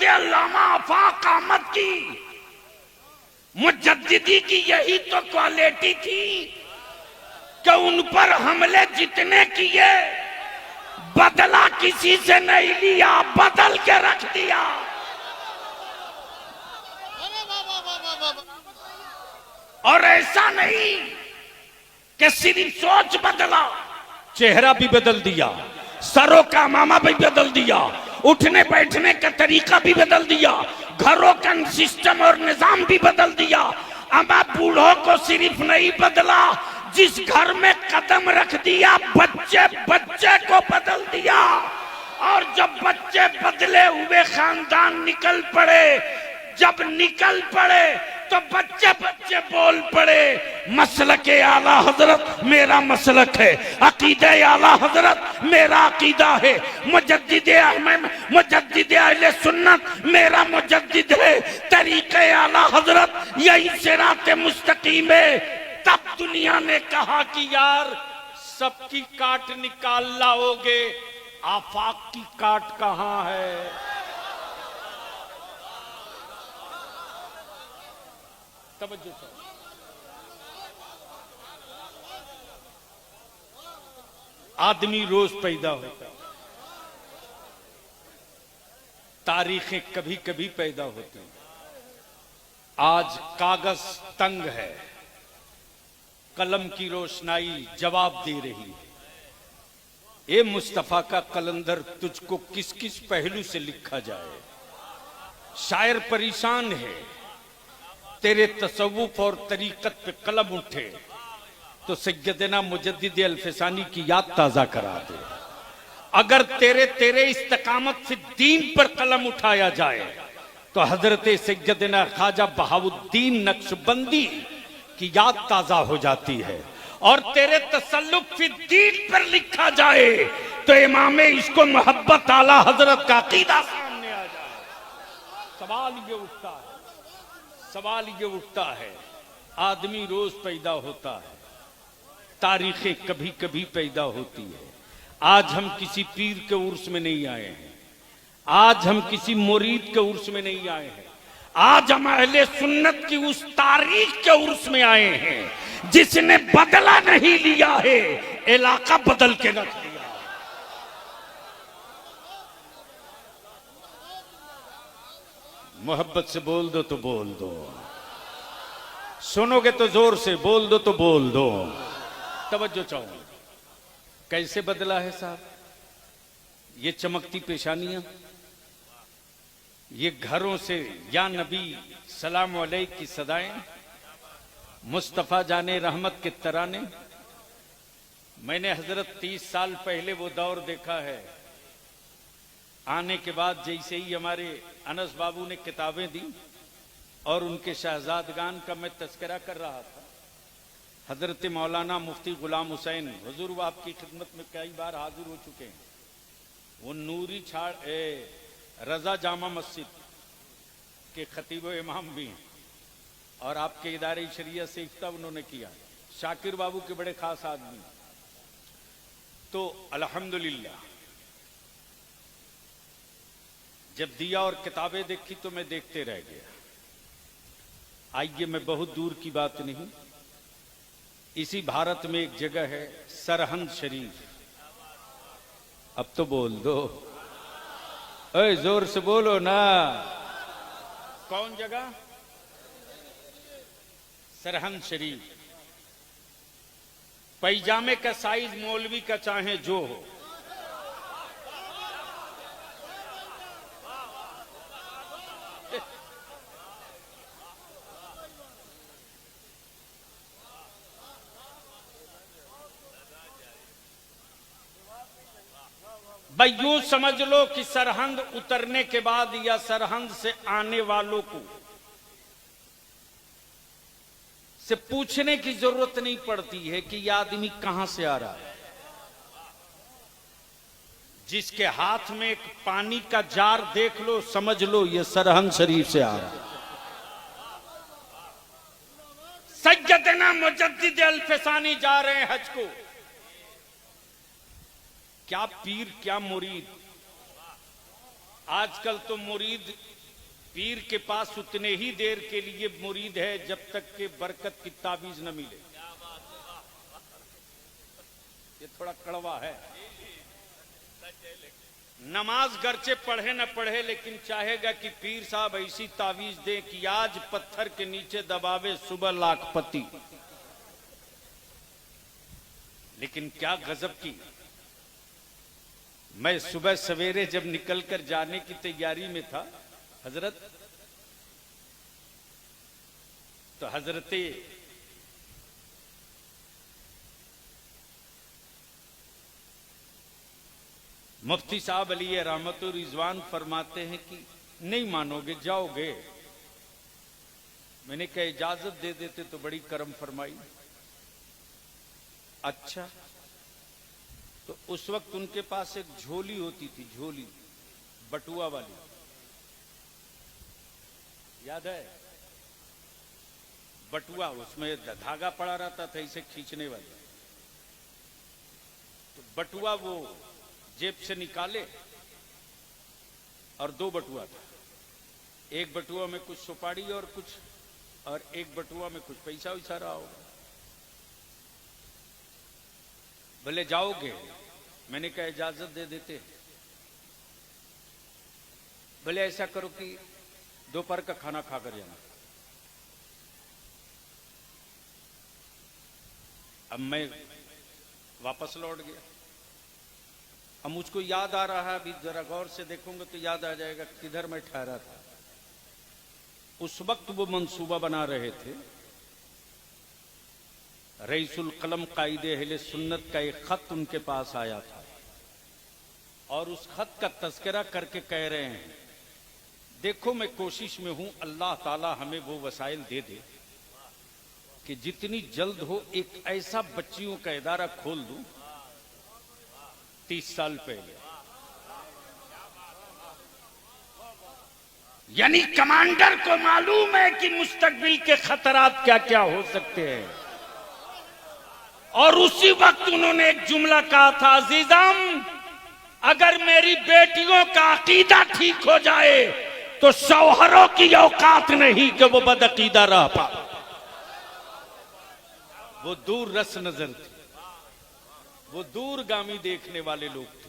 अल्लामा आफाक अहमद की, मुजद्दिदी की यही तो क्वालिटी थी कि उन पर हमले जितने किए बदला किसी से नहीं लिया, बदल के रख दिया। और ऐसा नहीं कि सिर्फ सोच बदला, चेहरा भी बदल दिया, सरों का मामा भी बदल दिया, उठने बैठने का तरीका भी बदल दिया, घरों का सिस्टम और निजाम भी बदल दिया। अमा बूढ़ों को सिर्फ नहीं बदला, जिस घर में कदम रख दिया बच्चे बच्चे को बदल दिया। और जब बच्चे बदले हुए खानदान निकल पड़े, जब निकल पड़े तो बच्चे बच्चे बोल पड़े, मसलक आला हजरत मेरा मसलक है, अकीदा आला हजरत मेरा अकीदा है, मुजद्दिद अहमद मुजद्दिद अहले सुन्नत मेरा मुजद्दिद है, तरीक़े आला हजरत यही सिरात मुस्तकीम है। तब दुनिया ने कहा कि यार सबकी काट निकाल लाओगे, आफाक की काट कहां है। तवज्जो करो। आदमी रोज पैदा होता है, तारीखें कभी कभी पैदा होती हैं। आज कागज तंग है, कलम की रोशनाई जवाब दे रही है। ए मुस्तफा का कलंदर तुझको किस किस पहलू से लिखा जाए। शायर परेशान है, तेरे तसव्वुफ और तरीकत पे कलम उठे तो सैयदना मुजद्दिद अल-फसानी की याद ताजा करा दे। अगर तेरे इस्तकामत से दीन पर कलम उठाया जाए तो हजरत सैयदना ख्वाजा बहाउद्दीन नक्शबंदी की याद ताजा हो जाती है। और तेरे तसल्लुफ फी दीन पर लिखा जाए तो इमाम इसको मोहब्बत आला हजरत का अकीदा सामने आ जाए। सवाल ये उठता है, आदमी रोज पैदा होता है, तारीखें कभी कभी पैदा होती है। आज हम किसी पीर के उर्स में नहीं आए हैं, आज हम किसी मुरीद के उर्स में नहीं आए हैं, आज हम अहले सुन्नत की उस तारीख के उर्स में आए हैं जिसने बदला नहीं लिया है, इलाका बदल के रख दिया। मोहब्बत से बोल दो तो बोल दो, सुनोगे तो जोर से बोल दो तो बोल दो। तवज्जो चाहूंगा, कैसे बदला है साहब? ये चमकती पेशानियां, ये घरों से या नबी सलाम अलैक की सदाएं, मुस्तफा जाने रहमत के तराने। मैंने हजरत 30 साल पहले वो दौर देखा है, आने के बाद जैसे ही हमारे अनस बाबू ने किताबें दी और उनके शहजादगान का मैं तस्करा कर रहा था, हजरत मौलाना मुफ्ती गुलाम हुसैन हुजूर वो आपकी खिदमत में कई बार हाजिर हो चुके हैं। वो नूरी रजा जामा मस्जिद के खतीब इमाम भी हैं और आपके इदारे शरीयत से इफ्ता उन्होंने किया। शाकिर बाबू के बड़े खास आदमी। तो अल्हम्दुलिल्लाह जब दिया और किताबें देखी तो मैं देखते रह गया। आइए, मैं बहुत दूर की बात नहीं, इसी भारत में एक जगह है सरहंद शरीफ। अब तो बोल दो, ओए जोर से बोलो ना। कौन जगह? सरहंद शरीफ। पैजामे का साइज मौलवी का चाहे जो हो, भाई यूं समझ लो कि सरहंद उतरने के बाद या सरहंद से आने वालों को से पूछने की जरूरत नहीं पड़ती है कि यह आदमी कहां से आ रहा है। जिसके हाथ में एक पानी का जार देख लो, समझ लो ये सरहंद शरीफ से आ रहा है। सैयदना मुजद्दिद अल-फसानी जा रहे हैं हज को। क्या पीर क्या मुरीद, आजकल तो मुरीद पीर के पास उतने ही देर के लिए मुरीद है जब तक के बरकत की ताबीज न मिले। ये थोड़ा कड़वा है। नमाज गरचे पढ़े न पढ़े, लेकिन चाहेगा कि पीर साहब ऐसी तावीज दें कि आज पत्थर के नीचे दबावे सुबह लाखपति। लेकिन क्या गजब की, मैं सुबह सवेरे जब निकलकर जाने की तैयारी में था हजरत, तो हजरते मुफ्ती साहब अली रहमतुर रिजवान फरमाते हैं कि नहीं मानोगे, जाओगे। मैंने कहा इजाजत दे देते तो बड़ी करम फरमाई। अच्छा, तो उस वक्त उनके पास एक झोली होती थी, झोली बटुआ वाली, याद है? बटुआ, उसमें धागा पड़ा रहता था इसे खींचने वाली। तो बटुआ वो जेब से निकाले और दो बटुआ था। एक बटुआ में कुछ सुपारी और एक बटुआ में कुछ पैसा वैसा रहा होगा। भले जाओगे? मैंने कहा इजाजत दे देते। भले ऐसा करो कि दोपहर का खाना खाकर जाना। अब मैं वापस लौट गया। अब मुझको याद आ रहा है, अभी जरा गौर से देखूंगा तो याद आ जाएगा किधर मैं ठहरा था। उस वक्त वो मंसूबा बना रहे थे, रईसुल कलम कायदे अहले सुन्नत का एक खत उनके पास आया था और उस खत का तज़किरा करके कह रहे हैं, देखो मैं कोशिश में हूं, अल्लाह ताला हमें वो वसाइल दे दे कि जितनी जल्द हो एक ऐसा बच्चियों का इदारा खोल दूं। 30 साल पहले, यानी कमांडर को मालूम है कि मुस्तकबिल के खतरात क्या क्या हो सकते हैं। और उसी वक्त उन्होंने एक जुमला कहा था, अजीजम अगर मेरी बेटियों का अकीदा ठीक हो जाए तो शौहरों की औकात नहीं कि वो बदअकीदा रह पाए। वो दूर रस नजर थी, वो दूरगामी देखने वाले लोग थे।